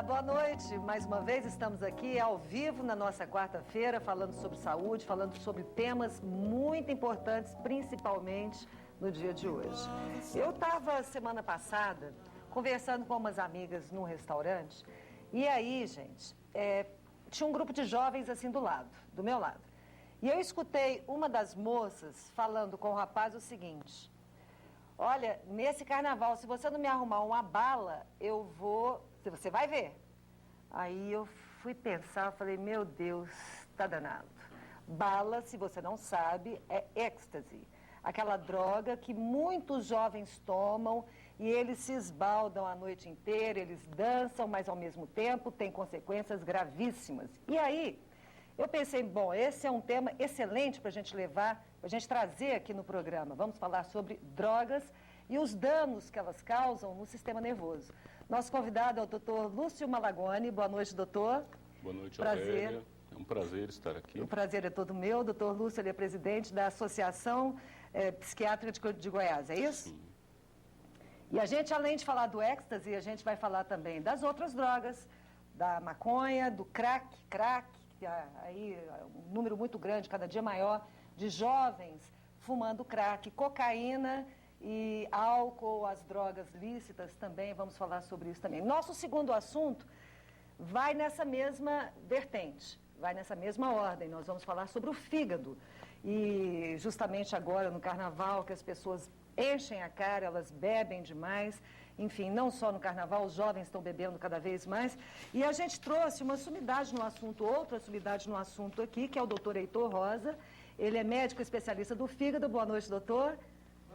Olá, boa noite. Mais uma vez estamos aqui ao vivo na nossa quarta-feira, falando sobre saúde, falando sobre temas muito importantes, principalmente no dia de hoje. Eu estava semana passada conversando com umas amigas num restaurante e aí, gente, tinha um grupo de jovens assim do meu lado. E eu escutei uma das moças falando com o rapaz o seguinte: olha, nesse carnaval, se você não me arrumar uma bala, você vai ver. Aí eu fui pensar, falei, meu Deus, tá danado. Bala, se você não sabe, é êxtase. Aquela droga que muitos jovens tomam e eles se esbaldam a noite inteira, eles dançam, mas ao mesmo tempo tem consequências gravíssimas. E aí, eu pensei, bom, esse é um tema excelente para a gente levar, para a gente trazer aqui no programa. Vamos falar sobre drogas e os danos que elas causam no sistema nervoso. Nosso convidado é o Dr. Lúcio Malagoni. Boa noite, doutor. Boa noite, prazer. Aurélia. É um prazer estar aqui. O prazer é todo meu. O doutor Lúcio, ele é presidente da Associação Psiquiátrica de Goiás, é isso? Sim. E a gente, além de falar do êxtase, a gente vai falar também das outras drogas, da maconha, do crack, que aí é um número muito grande, cada dia maior, de jovens fumando crack, cocaína e álcool, as drogas lícitas também, vamos falar sobre isso também. Nosso segundo assunto vai nessa mesma vertente, vai nessa mesma ordem. Nós vamos falar sobre o fígado. E justamente agora, no carnaval, que as pessoas enchem a cara, elas bebem demais. Enfim, não só no carnaval, os jovens estão bebendo cada vez mais. E a gente trouxe uma sumidade no assunto, outra sumidade no assunto aqui, que é o doutor Heitor Rosa. Ele é médico especialista do fígado. Boa noite, doutor.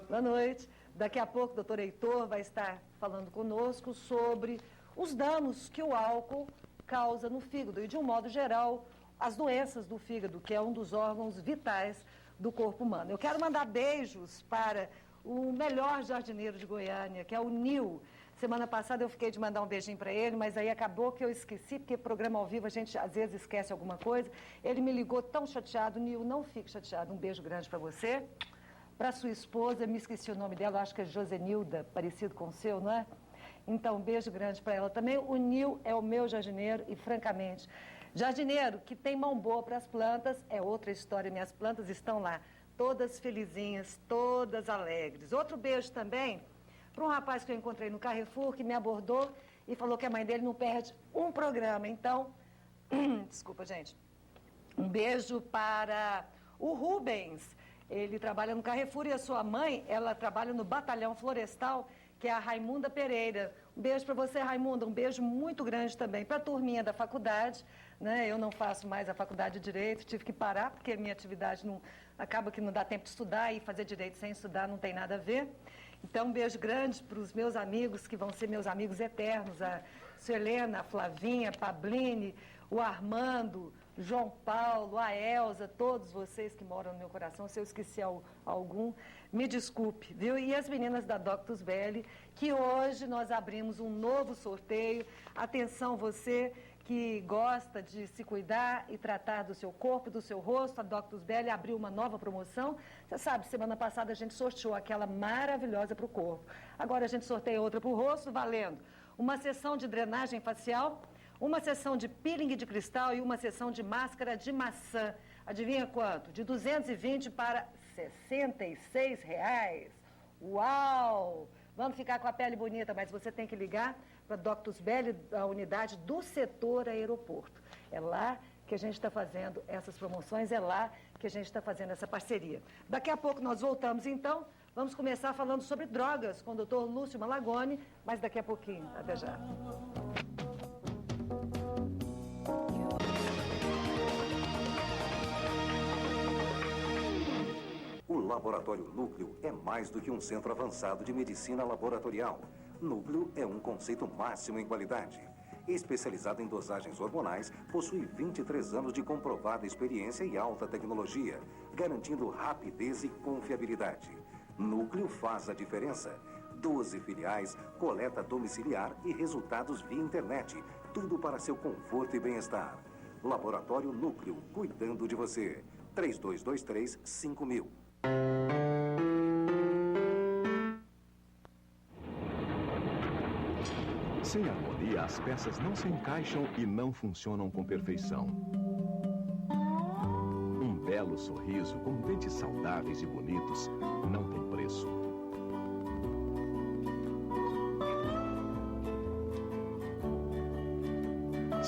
Boa noite. Daqui a pouco o doutor Heitor vai estar falando conosco sobre os danos que o álcool causa no fígado e, de um modo geral, as doenças do fígado, que é um dos órgãos vitais do corpo humano. Eu quero mandar beijos para o melhor jardineiro de Goiânia, que é o Nil. Semana passada eu fiquei de mandar um beijinho para ele, mas aí acabou que eu esqueci, porque programa ao vivo a gente às vezes esquece alguma coisa. Ele me ligou tão chateado. Nil, não fique chateado. Um beijo grande para você. Para sua esposa, me esqueci o nome dela, acho que é Josenilda, parecido com o seu, não é? Então, um beijo grande para ela também. O Nil é o meu jardineiro e, francamente, jardineiro que tem mão boa para as plantas é outra história. Minhas plantas estão lá, todas felizinhas, todas alegres. Outro beijo também para um rapaz que eu encontrei no Carrefour, que me abordou e falou que a mãe dele não perde um programa. Então, desculpa, gente. Um beijo para o Rubens. Ele trabalha no Carrefour e a sua mãe, ela trabalha no Batalhão Florestal, que é a Raimunda Pereira. Um beijo para você, Raimunda. Um beijo muito grande também para a turminha da faculdade. Né? Eu não faço mais a faculdade de Direito, tive que parar, porque a minha atividade acaba que não dá tempo de estudar, e fazer Direito sem estudar não tem nada a ver. Então, um beijo grande para os meus amigos, que vão ser meus amigos eternos, a Suelena, a Flavinha, a Pabline, o Armando, João Paulo, a Elza, todos vocês que moram no meu coração. Se eu esqueci algum, me desculpe, viu? E as meninas da Doctus Belli, que hoje nós abrimos um novo sorteio. Atenção, você que gosta de se cuidar e tratar do seu corpo, do seu rosto, a Doctus Belli abriu uma nova promoção. Você sabe, semana passada a gente sorteou aquela maravilhosa para o corpo. Agora a gente sorteia outra para o rosto, valendo uma sessão de drenagem facial, uma sessão de peeling de cristal e uma sessão de máscara de maçã. Adivinha quanto? De 220 para R$66. Uau! Vamos ficar com a pele bonita, mas você tem que ligar para a Doctus Belli, a unidade do setor aeroporto. É lá que a gente está fazendo essas promoções, é lá que a gente está fazendo essa parceria. Daqui a pouco nós voltamos, então. Vamos começar falando sobre drogas com o Dr. Lúcio Malagoni, mas daqui a pouquinho. Até já. O Laboratório Núcleo é mais do que um centro avançado de medicina laboratorial. Núcleo é um conceito máximo em qualidade. Especializado em dosagens hormonais, possui 23 anos de comprovada experiência e alta tecnologia, garantindo rapidez e confiabilidade. Núcleo faz a diferença. 12 filiais, coleta domiciliar e resultados via internet. Tudo para seu conforto e bem-estar. Laboratório Núcleo, cuidando de você. 3223-5000. Sem harmonia, as peças não se encaixam e não funcionam com perfeição. Um belo sorriso com dentes saudáveis e bonitos não tem preço.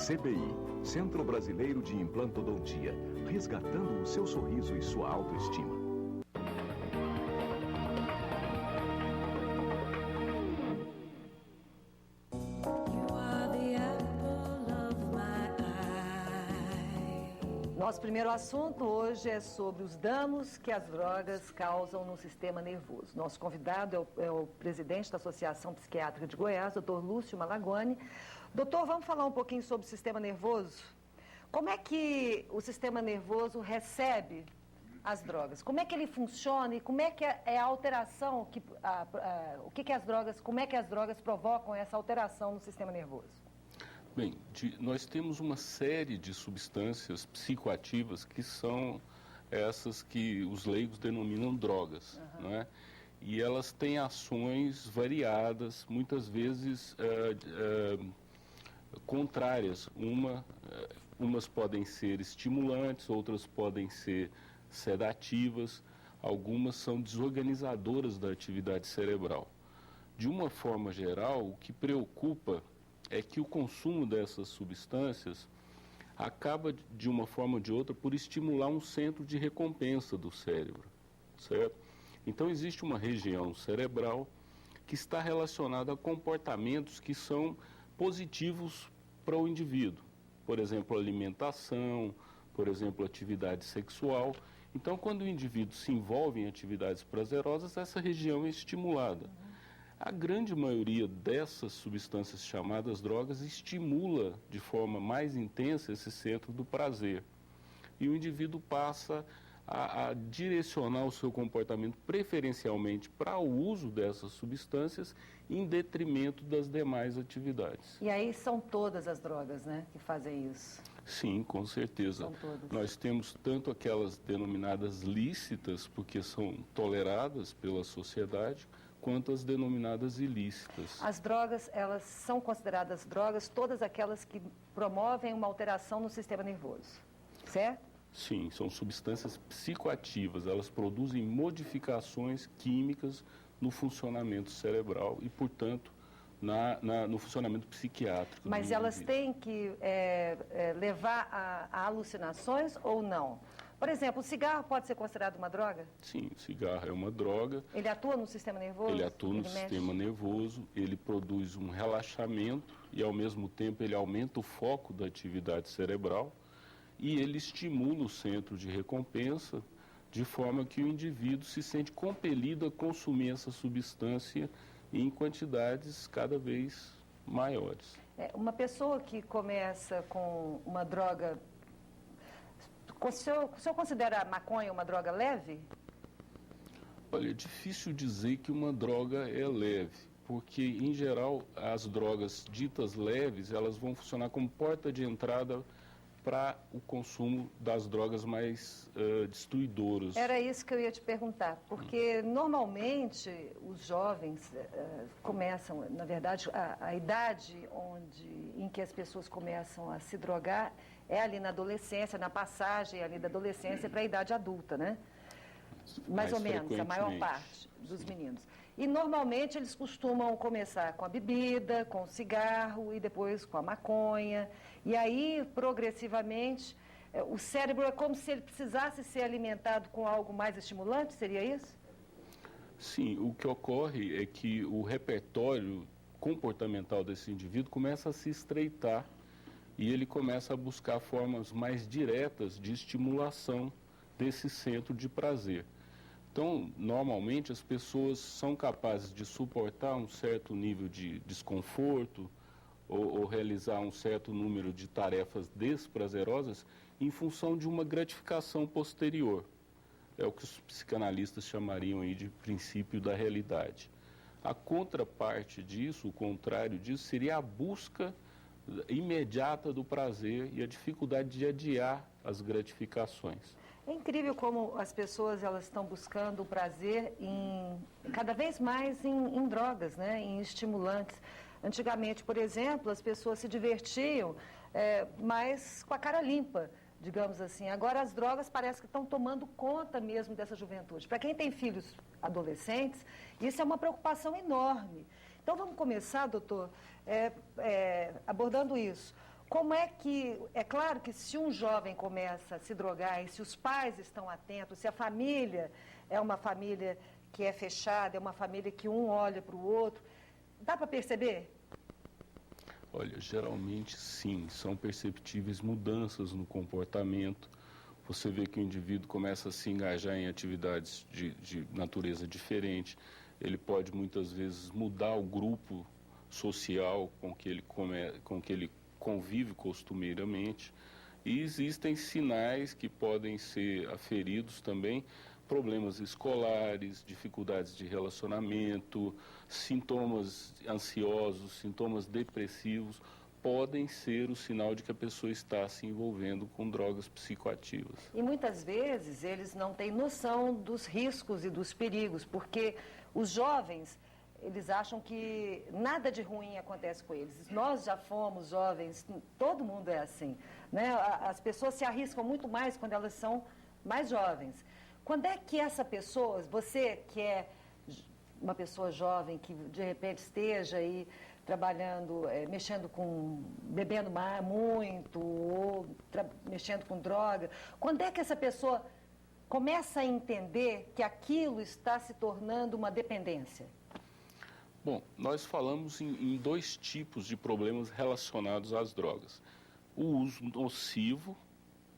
CBI, Centro Brasileiro de Implantodontia, resgatando o seu sorriso e sua autoestima. Nosso primeiro assunto hoje é sobre os danos que as drogas causam no sistema nervoso. Nosso convidado é o presidente da Associação Psiquiátrica de Goiás, doutor Lúcio Malagoni. Doutor, vamos falar um pouquinho sobre o sistema nervoso? Como é que o sistema nervoso recebe as drogas? Como é que ele funciona e como é que é a alteração, como é que as drogas provocam essa alteração no sistema nervoso? Bem, nós temos uma série de substâncias psicoativas que são essas que os leigos denominam drogas, não é? E elas têm ações variadas, muitas vezes contrárias. Umas podem ser estimulantes, outras podem ser sedativas, algumas são desorganizadoras da atividade cerebral. De uma forma geral, o que preocupa é que o consumo dessas substâncias acaba, de uma forma ou de outra, por estimular um centro de recompensa do cérebro, certo? Então, existe uma região cerebral que está relacionada a comportamentos que são positivos para o indivíduo. Por exemplo, alimentação, por exemplo, atividade sexual. Então, quando o indivíduo se envolve em atividades prazerosas, essa região é estimulada. A grande maioria dessas substâncias chamadas drogas estimula de forma mais intensa esse centro do prazer. E o indivíduo passa a direcionar o seu comportamento preferencialmente para o uso dessas substâncias em detrimento das demais atividades. E aí são todas as drogas, né, que fazem isso? Sim, com certeza. São todas. Nós temos tanto aquelas denominadas lícitas, porque são toleradas pela sociedade, quanto as denominadas ilícitas. As drogas, elas são consideradas drogas, todas aquelas que promovem uma alteração no sistema nervoso, certo? Sim, são substâncias psicoativas, elas produzem modificações químicas no funcionamento cerebral e, portanto, no funcionamento psiquiátrico. Mas elas têm que levar a alucinações ou não? Por exemplo, o cigarro pode ser considerado uma droga? Sim, o cigarro é uma droga. Ele atua no sistema nervoso? Ele atua no sistema nervoso, ele produz um relaxamento e, ao mesmo tempo, ele aumenta o foco da atividade cerebral e ele estimula o centro de recompensa de forma que o indivíduo se sente compelido a consumir essa substância em quantidades cada vez maiores. Uma pessoa que começa com uma droga... O senhor considera a maconha uma droga leve? Olha, é difícil dizer que uma droga é leve, porque, em geral, as drogas ditas leves, elas vão funcionar como porta de entrada para o consumo das drogas mais destruidoras. Era isso que eu ia te perguntar, porque normalmente os jovens começam, na verdade, a idade em que as pessoas começam a se drogar é ali na adolescência, na passagem ali da adolescência para a idade adulta, né? Mais ou menos, a maior parte dos meninos. E normalmente eles costumam começar com a bebida, com o cigarro e depois com a maconha. E aí, progressivamente, o cérebro é como se ele precisasse ser alimentado com algo mais estimulante, seria isso? Sim, o que ocorre é que o repertório comportamental desse indivíduo começa a se estreitar e ele começa a buscar formas mais diretas de estimulação desse centro de prazer. Então, normalmente, as pessoas são capazes de suportar um certo nível de desconforto ou realizar um certo número de tarefas desprazerosas em função de uma gratificação posterior. É o que os psicanalistas chamariam aí de princípio da realidade. A contraparte disso, o contrário disso, seria a busca imediata do prazer e a dificuldade de adiar as gratificações. É incrível como as pessoas elas estão buscando o prazer cada vez mais em drogas, né? Em estimulantes. Antigamente, por exemplo, as pessoas se divertiam mais com a cara limpa, digamos assim. Agora as drogas parece que estão tomando conta mesmo dessa juventude. Para quem tem filhos adolescentes, isso é uma preocupação enorme. Então vamos começar, doutor, abordando isso. Como é que, é claro que se um jovem começa a se drogar e se os pais estão atentos, se a família é uma família que é fechada, é uma família que um olha para o outro, dá para perceber? Olha, geralmente sim, são perceptíveis mudanças no comportamento. Você vê que o indivíduo começa a se engajar em atividades de natureza diferente. Ele pode muitas vezes mudar o grupo social com que ele convive costumeiramente. E existem sinais que podem ser aferidos também, problemas escolares, dificuldades de relacionamento, sintomas ansiosos, sintomas depressivos, podem ser o sinal de que a pessoa está se envolvendo com drogas psicoativas. E muitas vezes eles não têm noção dos riscos e dos perigos, porque os jovens, eles acham que nada de ruim acontece com eles. Nós já fomos jovens, todo mundo é assim, né? As pessoas se arriscam muito mais quando elas são mais jovens. Quando é que essa pessoa, você que é uma pessoa jovem, que de repente esteja aí trabalhando, mexendo com, bebendo muito, ou mexendo com droga, quando é que essa pessoa começa a entender que aquilo está se tornando uma dependência? Bom, nós falamos em dois tipos de problemas relacionados às drogas. O uso nocivo,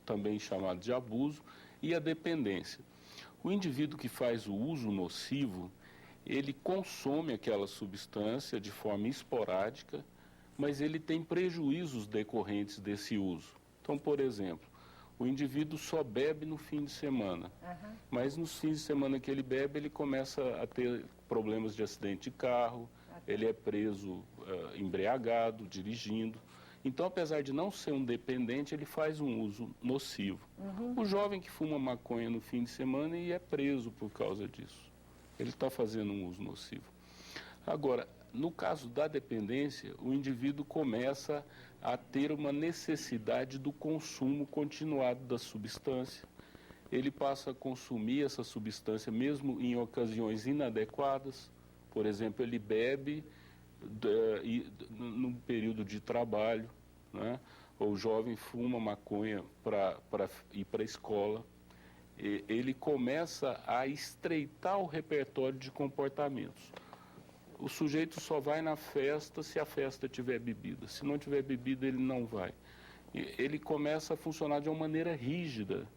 também chamado de abuso, e a dependência. O indivíduo que faz o uso nocivo, ele consome aquela substância de forma esporádica, mas ele tem prejuízos decorrentes desse uso. Então, por exemplo, o indivíduo só bebe no fim de semana, mas nos fins de semana que ele bebe, ele começa a ter problemas de acidente de carro, ele é preso embriagado, dirigindo. Então, apesar de não ser um dependente, ele faz um uso nocivo. O jovem que fuma maconha no fim de semana e é preso por causa disso. Ele está fazendo um uso nocivo. Agora, no caso da dependência, o indivíduo começa a ter uma necessidade do consumo continuado da substância. Ele passa a consumir essa substância mesmo em ocasiões inadequadas. Por exemplo, ele bebe num período de trabalho, né? Ou o jovem fuma maconha para ir para a escola. Ele começa a estreitar o repertório de comportamentos. O sujeito só vai na festa se a festa tiver bebida. Se não tiver bebida, ele não vai. Ele começa a funcionar de uma maneira rígida.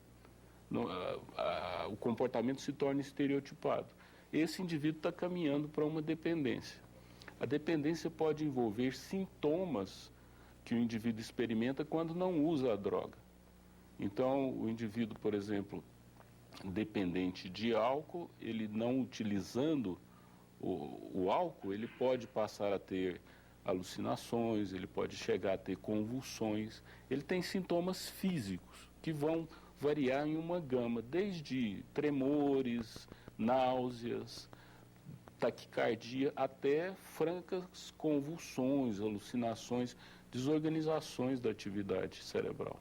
O comportamento se torna estereotipado. Esse indivíduo está caminhando para uma dependência. A dependência pode envolver sintomas que o indivíduo experimenta quando não usa a droga. Então, o indivíduo, por exemplo, dependente de álcool, ele não utilizando o álcool, ele pode passar a ter alucinações, ele pode chegar a ter convulsões. Ele tem sintomas físicos que vão variar em uma gama, desde tremores, náuseas, taquicardia, até francas convulsões, alucinações, desorganizações da atividade cerebral.